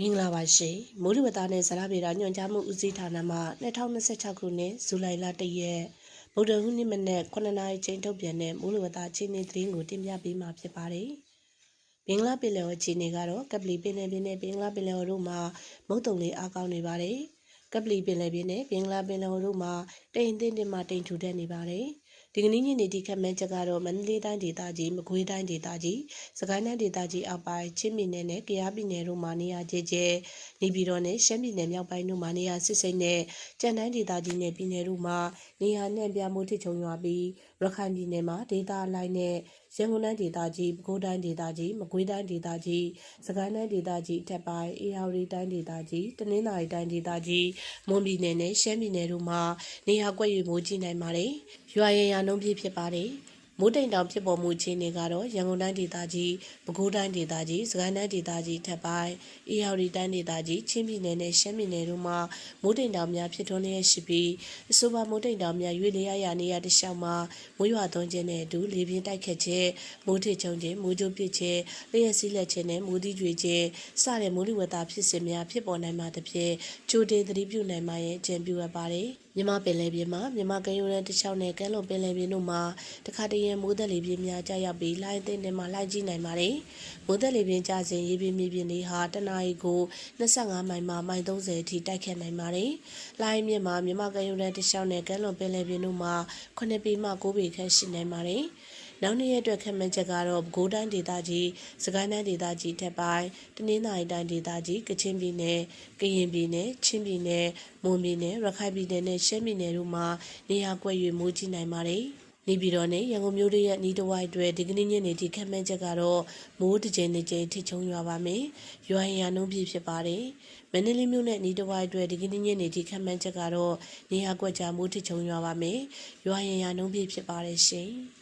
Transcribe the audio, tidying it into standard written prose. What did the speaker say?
မင်္ဂလာပါရှင်မိုးလေဝသနဲ့ဇလဗေဒညွှန်ကြားမှုဦးစီးဌာနမှ2026ခုနှစ်ဇူလိုင်လ1ရက်ဗုဒ္ဓဟူးနေ့မနက်9:00နာရီချိန်ထုတ်ပြန်တဲ့မိုးလေဝသအခြေအနေသတင်းကိုတင်ပြပေးမှာဖြစ်ပါတယ်။ဘင်္ဂလားပင်လယ်အော်အခြေအနေကတော့ကပလီပင်လယ်ပြင်နဲ့ဘင်္ဂလားပင်လယ်အော်တို့မှာမုတ်တုံလေးအားကောင်းနေပါတယ်။ကပလီပင်လယ်ပြင်နဲ့ဘင်္ဂလားပင်လယ်အော်တို့မှာတိမ်တင်းတင်းမှတိမ်ထူထပ်နေပါတယ်။ဒီကနေ့ညနေဒီခက်မှန်းချက်ကတော့မန္တလေးတိုင်းဒေသကြီးမကွေးတိုင်းဒေသကြီးစကိုင်းတိုင်းဒေသကြီးအောက်ပိုင်းချင်းပြည်နယ်နဲ့ကယားပြည်နယ်တို့မှာနေရာကျကျနေပြည်တော်နဲ့ရှမ်းပြည်နယ်မြောက်ပိုင်းတို့မှာနေရာစစ်စိမ့်နဲ့ကြံတိုင်းဒေသကြီးနဲ့ပြည်နယ်တို့မှာနေရာနှံ့ပြမိုးထစ်ချုံရွာပြီးရခိုင်ပြည်နယ်မှာဒေသအလိုက်နဲ့ရန်ကုန်တိုင်းဒေသကြီးပဲခူးတိုင်းဒေသကြီးမကွေးတိုင်းဒေသကြီးစကိုင်းတိုင်းဒေသကြီးအထက်ပိုင်းအေရဝတီတိုင်းဒေသကြီးတနင်္သာရီတိုင်းဒေသကြီးမွန်ပြည်နယ်နဲ့ရှမ်းပြည်နယ်တို့မှာနေရာကွက်ရွေမိုးကြီးနိုင်ပါတယ်။ရွာရန်ရာနှုန်းပြည့်ဖြစ်ပါတယ်။မိုးတိမ်တောင်ဖြစ်ပေါ်မှုအခြေအနေကတော့ရန်ကုန်တိုင်းဒေသကြီးပဲခူးတိုင်းဒေသကြီးစကိုင်းတိုင်းဒေသကြီးထပ်ပိုင်းအေရဝတီတိုင်းဒေသကြီးချင်းပြည်နယ်နဲ့ရှမ်းပြည်နယ်တို့မှာမိုးတိမ်တောင်များဖြစ်ထွန်းလျက်ရှိပြီးအဆိုပါမိုးတိမ်တောင်များရွေ့လျားရာနေရာတစ်လျှောက်မှာမိုးရွာသွန်းခြင်းနဲ့အတူလေပြင်းတိုက်ခတ်ခြင်းမိုးထစ်ချုံခြင်းမိုးကြိုးပစ်ခြင်းလျှက်စီးလက်ခြင်းနဲ့မိုးသီးကြွေခြင်းစတဲ့မိုးလေဝသဖြစ်စဉ်များဖြစ်ပေါ်နိုင်မှာတစ်ဖြစ်ကြိုတင်သတိပြုနိုင်မှာရဲ့အကြံပြုအပ်ပါတယ်မြမပင်လယ်ပြင်မှာမြမကမ်းရိုးတန်းတစ်လျှောက်နဲ့ကမ်းလွန်ပင်လယ်ပြင်တို့မှာတခါတရံမိုးသက်လေပြင်းများကျရောက်ပြီးလှိုင်းအသင်းတွေမှာလှိုင်းကြီးနိုင်ပါတယ်။မိုးသက်လေပြင်းကျစဉ်ရေပြင်မြေပြင်တွေဟာတနအီကို25မိုင်မှမိုင်30အထိတိုက်ခတ်နိုင်ပါတယ်။လှိုင်းမြင့်မှာမြမကမ်းရိုးတန်းတစ်လျှောက်နဲ့ကမ်းလွန်ပင်လယ်ပြင်တို့မှာ9ပေမှ9ပေခန့်ရှိနိုင်ပါတယ်။နောက်နေ့ရက်အတွက်ခန့်မှန်းချက်ကတော့ပဲခူးတိုင်းဒေသကြီးစကိုင်းတိုင်းဒေသကြီးထက်ပိုင်းတနင်္သာရီတိုင်းဒေသကြီးကချင်ပြည်နယ်ကရင်ပြည်နယ်ချင်းပြည်နယ်မွန်ပြည်နယ်ရခိုင်ပြည်နယ်နဲ့ရှမ်းပြည်နယ်တို့မှာနေရာကွက်၍မိုးကြီးနိုင်ပါတယ်။နေပြည်တော်နဲ့ရန်ကုန်မြို့ရဲ့ဤတဝိုက်အတွက်ဒီကနေ့ညနေထိခန့်မှန်းချက်ကတော့မိုးတစ်ကြိမ်တစ်ကြိမ်ထိချုံရွာပါမယ်။ရွာရန်နှုန်းပြည့်ဖြစ်ပါတယ်။မန္တလေးမြို့နဲ့ဤတဝိုက်အတွက်ဒီကနေ့ညနေထိခန့်မှန်းချက်ကတော့နေရာကွက်ကြားမိုးထချုံရွာပါမယ်။ရွာရန်နှုန်းပြည့်ဖြစ်ပါတယ်ရှင်။